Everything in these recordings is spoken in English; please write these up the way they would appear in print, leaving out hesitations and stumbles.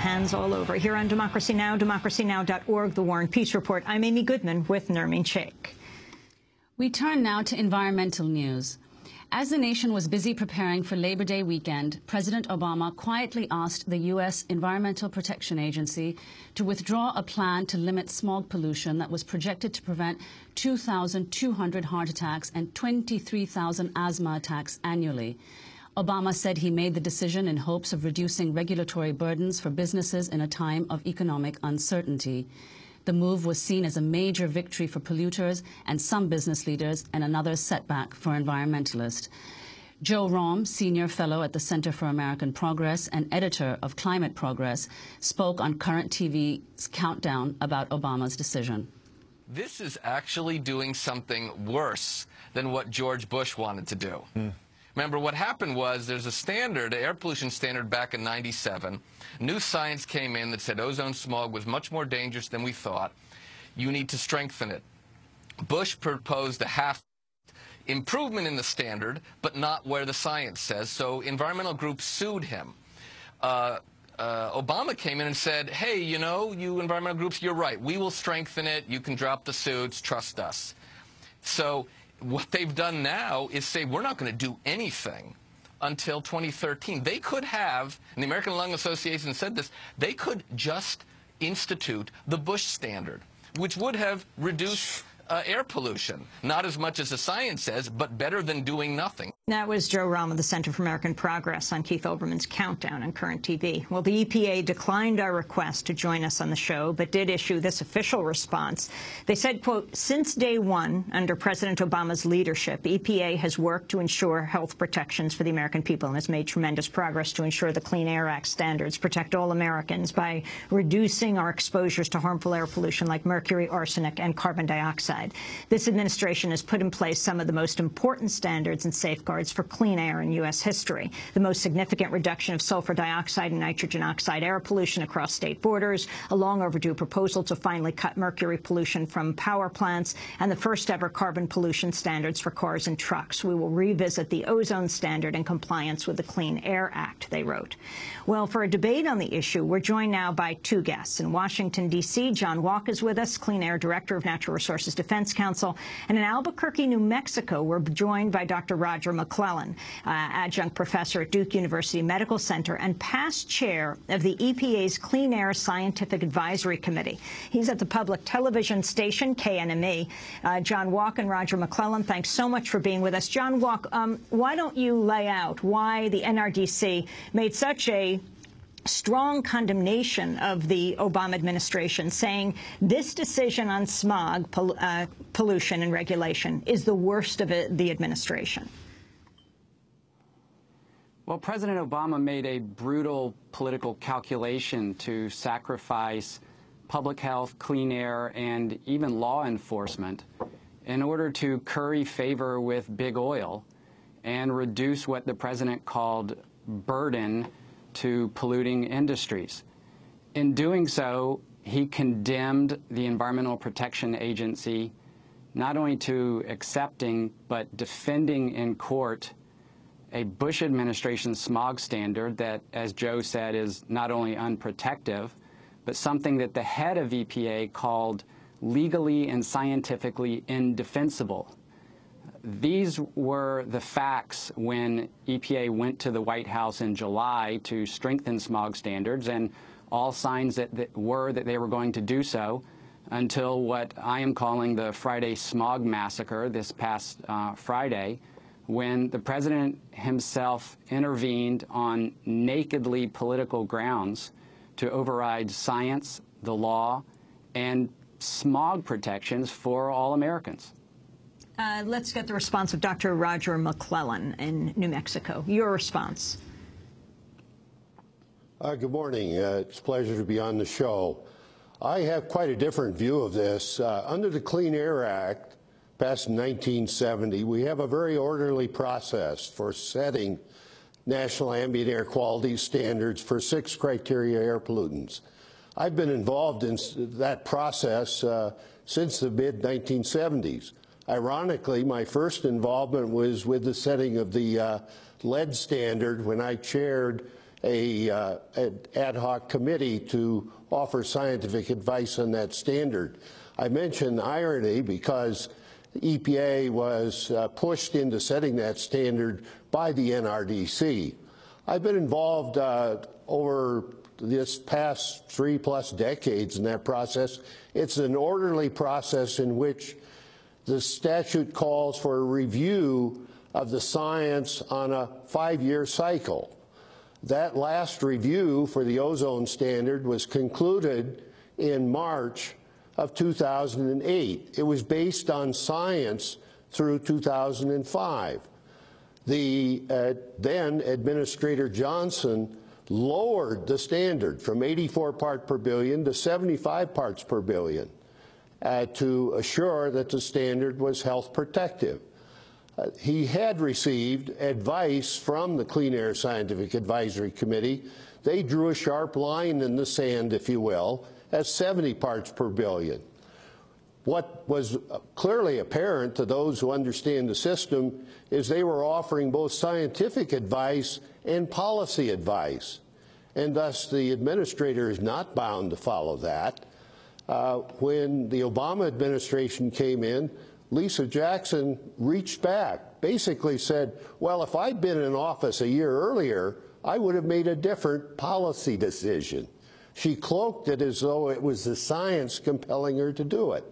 hands all over. Here on Democracy Now!, democracynow.org, The War and Peace Report. I'm Amy Goodman with Nermeen Sheikh. We turn now to environmental news. As the nation was busy preparing for Labor Day weekend, President Obama quietly asked the U.S. Environmental Protection Agency to withdraw a plan to limit smog pollution that was projected to prevent 2,200 heart attacks and 23,000 asthma attacks annually. Obama said he made the decision in hopes of reducing regulatory burdens for businesses in a time of economic uncertainty. The move was seen as a major victory for polluters and some business leaders and another setback for environmentalists. Joe Romm, senior fellow at the Center for American Progress and editor of Climate Progress, spoke on Current TV's Countdown about Obama's decision. This is actually doing something worse than what George Bush wanted to do. Remember, what happened was there's a standard, an air pollution standard back in '97. New science came in that said ozone smog was much more dangerous than we thought. You need to strengthen it. Bush proposed a half improvement in the standard, but not where the science says, so environmental groups sued him. Obama came in and said, hey, you know, you environmental groups, you're right. We will strengthen it. You can drop the suits. Trust us. So what they've done now is say we're not going to do anything until 2013. They could have, and the American Lung Association said this, they could just institute the Bush standard, which would have reduced air pollution. Not as much as the science says, but better than doing nothing. That was Joe Romm of the Center for American Progress on Keith Olbermann's Countdown on Current TV. Well, the EPA declined our request to join us on the show, but did issue this official response. They said, quote, since day one, under President Obama's leadership, EPA has worked to ensure health protections for the American people and has made tremendous progress to ensure the Clean Air Act standards protect all Americans by reducing our exposures to harmful air pollution like mercury, arsenic, and carbon dioxide. This administration has put in place some of the most important standards and safeguards for clean air in U.S. history. The most significant reduction of sulfur dioxide and nitrogen oxide air pollution across state borders, a long overdue proposal to finally cut mercury pollution from power plants, and the first ever carbon pollution standards for cars and trucks. We will revisit the ozone standard in compliance with the Clean Air Act, they wrote. Well, for a debate on the issue, we're joined now by two guests. In Washington, D.C., John Walke is with us, Clean Air Director of Natural Resources Defense Council. And in Albuquerque, New Mexico, we're joined by Dr. Roger McClellan, adjunct professor at Duke University Medical Center and past chair of the EPA's Clean Air Scientific Advisory Committee. He's at the public television station, KNME. John Walke and Roger McClellan, thanks so much for being with us. John Walke, why don't you lay out why the NRDC made such a strong condemnation of the Obama administration, saying this decision on smog pollution and regulation is the worst of the administration? Well, President Obama made a brutal political calculation to sacrifice public health, clean air, and even law enforcement in order to curry favor with big oil and reduce what the president called burden to polluting industries. In doing so, he condemned the Environmental Protection Agency not only to accepting but defending in court a Bush administration smog standard that, as Joe said, is not only unprotective, but something that the head of EPA called legally and scientifically indefensible. These were the facts when EPA went to the White House in July to strengthen smog standards, and all signs that they were going to do so until what I am calling the Friday smog massacre this past Friday, when the president himself intervened on nakedly political grounds to override science, the law, and smog protections for all Americans. Let's get the response of Dr. Roger McClellan in New Mexico. Your response. Good morning. It's a pleasure to be on the show. I have quite a different view of this. Under the Clean Air Act, passed in 1970, we have a very orderly process for setting national ambient air quality standards for 6 criteria air pollutants. I've been involved in that process since the mid-1970s. Ironically, my first involvement was with the setting of the lead standard when I chaired an ad hoc committee to offer scientific advice on that standard. I mention irony because the EPA was pushed into setting that standard by the NRDC. I've been involved over this past 3+ decades in that process. It's an orderly process in which the statute calls for a review of the science on a 5-year cycle. That last review for the ozone standard was concluded in March of 2008. It was based on science through 2005. The then Administrator Johnson lowered the standard from 84 parts per billion to 75 parts per billion to assure that the standard was health protective. He had received advice from the Clean Air Scientific Advisory Committee. They drew a sharp line in the sand, if you will, at 70 parts per billion. What was clearly apparent to those who understand the system is they were offering both scientific advice and policy advice, and thus the administrator is not bound to follow that. When the Obama administration came in, Lisa Jackson reached back, basically said, well, if I'd been in office a year earlier, I would have made a different policy decision. She cloaked it as though it was the science compelling her to do it.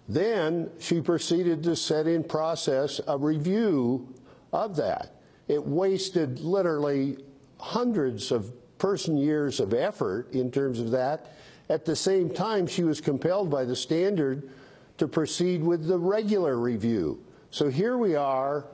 Then she proceeded to set in process a review of that. It wasted literally hundreds of person-years of effort in terms of that. At the same time, she was compelled by the standard to proceed with the regular review. So here we are.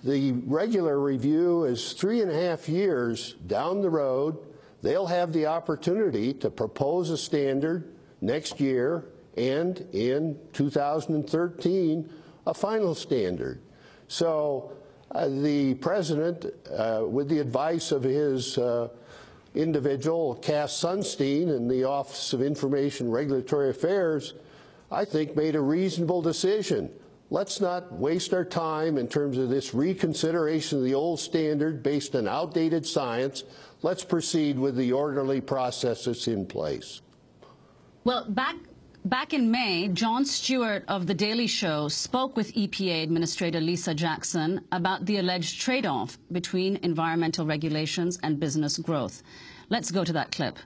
The regular review is 3.5 years down the road. They'll have the opportunity to propose a standard next year, and in 2013, a final standard. So the president, with the advice of his individual, Cass Sunstein, in the Office of Information and Regulatory Affairs, I think made a reasonable decision. Let's not waste our time in terms of this reconsideration of the old standard based on outdated science. Let's proceed with the orderly process that's in place. Well, back in May, Jon Stewart of The Daily Show spoke with EPA Administrator Lisa Jackson about the alleged trade-off between environmental regulations and business growth. Let's go to that clip.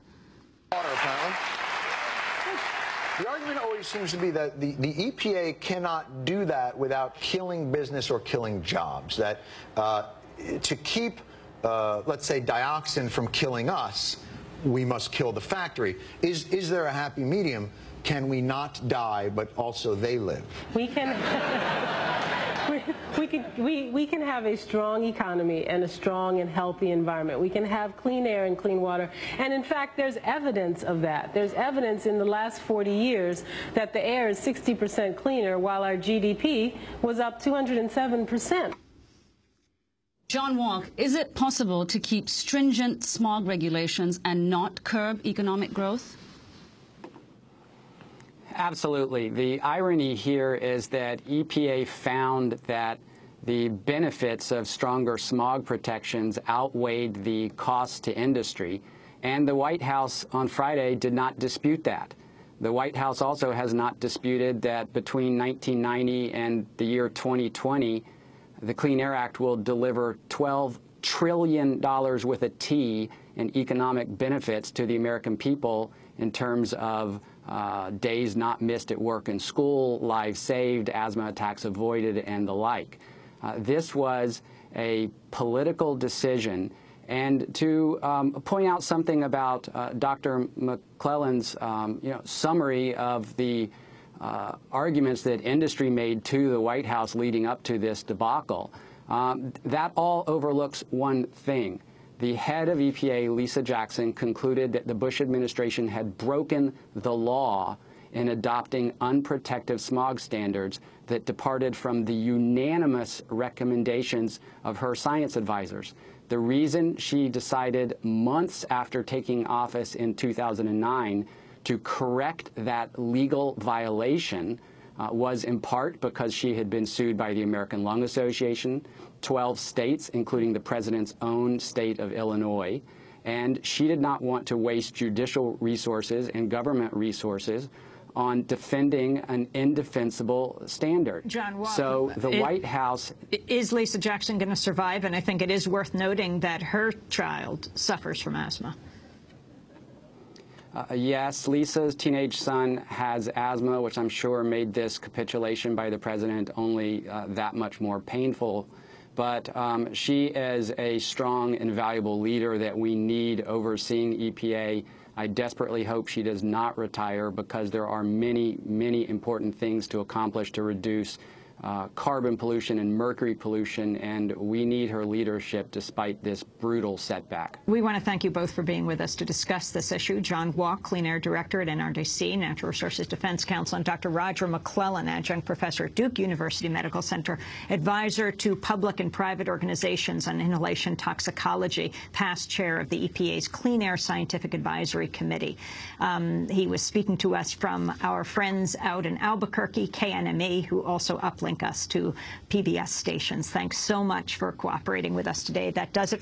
Water, apparently. The argument always seems to be that the EPA cannot do that without killing business or killing jobs, that to keep, let's say, dioxin from killing us, we must kill the factory. Is there a happy medium? Can we not die, but also they live? We can. We can have a strong economy and a strong and healthy environment. We can have clean air and clean water. And in fact, there's evidence of that. There's evidence in the last 40 years that the air is 60% cleaner, while our GDP was up 207%. John Walke, is it possible to keep stringent smog regulations and not curb economic growth? Absolutely. The irony here is that EPA found that the benefits of stronger smog protections outweighed the costs to industry, and the White House on Friday did not dispute that. The White House also has not disputed that between 1990 and the year 2020, the Clean Air Act will deliver $12 trillion with a T in economic benefits to the American people in terms of days not missed at work and school, lives saved, asthma attacks avoided, and the like. This was a political decision. And to point out something about Dr. McClellan's summary of the arguments that industry made to the White House leading up to this debacle, that all overlooks one thing. The head of EPA, Lisa Jackson, concluded that the Bush administration had broken the law in adopting unprotected smog standards that departed from the unanimous recommendations of her science advisors. The reason she decided months after taking office in 2009 to correct that legal violation was in part because she had been sued by the American Lung Association, 12 states, including the president's own state of Illinois, and she did not want to waste judicial resources and government resources on defending an indefensible standard. John Walke, so the White House... Is Lisa Jackson going to survive? And I think it is worth noting that her child suffers from asthma. Yes, Lisa's teenage son has asthma, which I'm sure made this capitulation by the president only that much more painful. But she is a strong and valuable leader that we need overseeing EPA. I desperately hope she does not retire because there are many, many important things to accomplish to reduce carbon pollution and mercury pollution, and we need her leadership despite this brutal setback. We want to thank you both for being with us to discuss this issue. John Walke, Clean Air Director at NRDC, Natural Resources Defense Council, and Dr. Roger McClellan, Adjunct Professor at Duke University Medical Center, Advisor to Public and Private Organizations on Inhalation Toxicology, past Chair of the EPA's Clean Air Scientific Advisory Committee. He was speaking to us from our friends out in Albuquerque, KNME, who also uplink us to PBS stations. Thanks so much for cooperating with us today. That does it.